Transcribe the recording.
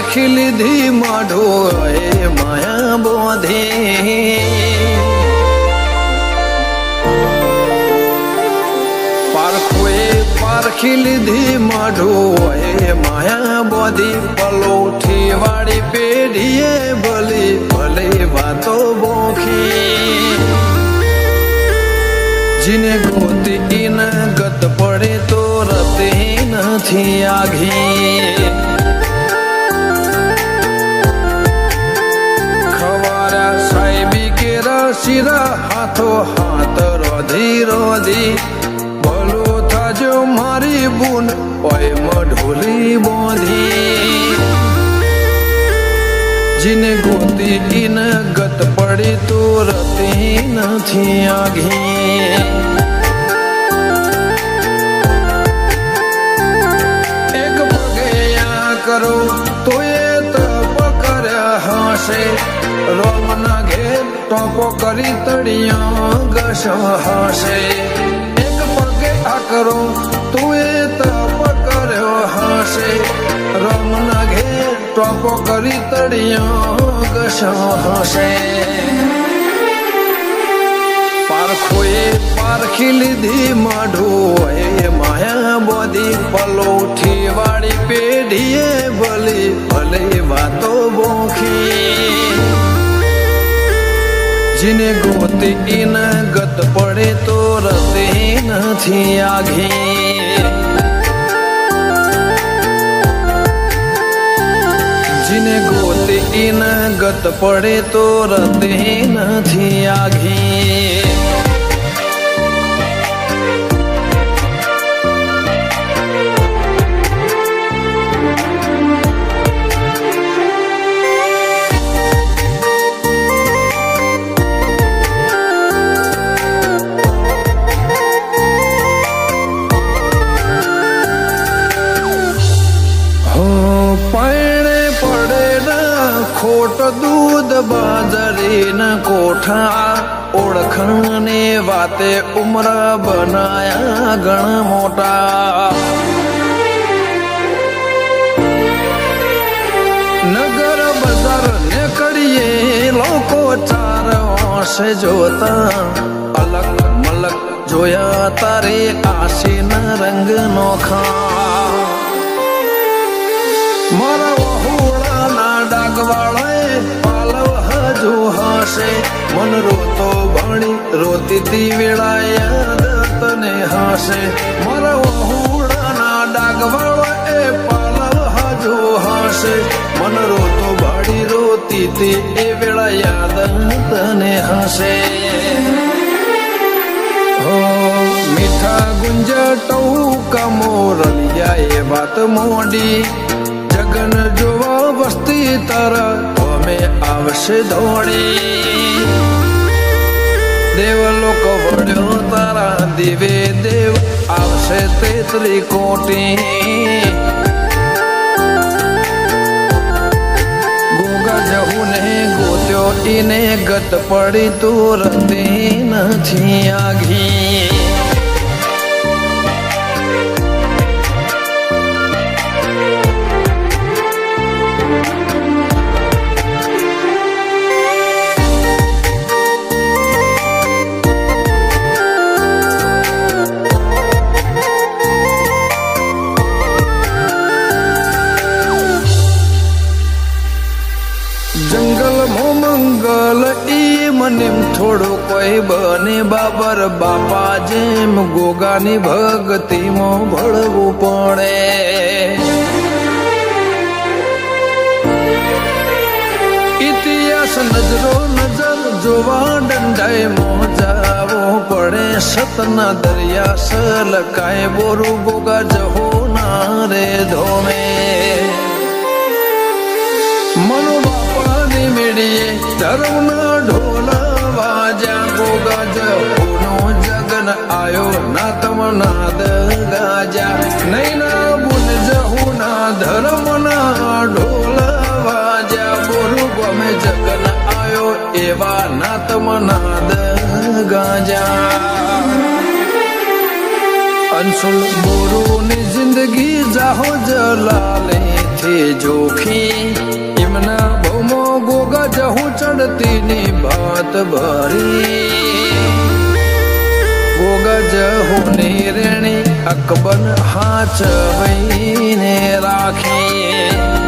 પારખી લીધી માઢો એ માયા બોધી પારખી લીધી માઢો એ માયા બોધી પલોઠી વાળી પેઢીએ ભલે ભલે વાતો બોખી જીને ગોતી ન ગત પડે તો રતે નથી આઘી ખવારા સાહેબી કેરા શિરા હાથો હાથ રોધી રોધી ભલો થાજો મારી બુન ઓય મઢોલી બોધી જીને ગોતી ન ગત પડે તો રતે નથી આઘી એક પગે આ કરો તો એ તપ કર્યા હશે રોમના ઘેર ટોપો કરી તળિયા ઘસ હશે એક પગે આ કરો તું એ તપ કર્યો હશે રોમના ઘેર ટોપો કરી તળિયો ઘસ હશે પારખોએ પારખી લીધી માઢો એ માયા બોધી પલોઠી વાળી પેઢીએ ભલે ભલે વાતો બોખી જીને ગોતી ન ગત પડે તો રતે નથી આઘી જીને ગોતી ન ગત પડે તો રતે નથી આઘી ખોટ દૂધ બાજરી ના કોઠા ઓળખણને વાતે ઉમર બનાયા ઘણા મોટા નગર બજાર ને કડીએ લોકો ચાર વર્ષે જોતા અલગ મલક જોયા તારે આશીના રંગ નોખા મારા વહુડાના ડાગવાળાએ પાલવ હજુ હશે મન રોતો ભણી રોતી વેળા યાદ તને હશે મારા વહુડાના ડાગવાળાએ પાલવ હજુ હશે મન રોતો ભાડી રોતી એ વેળા યાદ તને હશે મીઠા ગુંજ ટૌકા મોરલિયા એ વાત મોડી જગન જોવા વસ્તી તારા અમે આવશે દોડી દેવ લોક વડ્યો તારા દિવે દેવ આવશે તેતરી કોટી ગોગા જહું ને ગોત્યો ઈને ગત પડી તું રતે નથી આઘી મંગલ ઈ મને થોડો કોઈ બને બાબર બાપા જેમ ગોગાની ભક્તિમાં ભળવું પડે ઇતિહાસ નજરો નજર જોવા દંડાએ મોજાવો પડે સતના દરિયા સલકાય બોરું ગોગા જહો ના રે ધોમે મનો બાપાની મેળીએ ધર્મના ઢોલ વાજા ગોગા જહુનો જગન આયો ના તમનાદ ગાજા નૈના બુન જહુના ધર્મના ઢોલ વાજા બોરું ગમે જગન આયો એવા ના તમનાદ ગાજા અંશુલ બોરુની જિંદગી જાહો જલાલે થી જોખી એમના ભૌમો ગોગા જહું ચડતી ની ભાત ભરી ગોગા જહું ની રેણી અકબર હાચવીને રાખી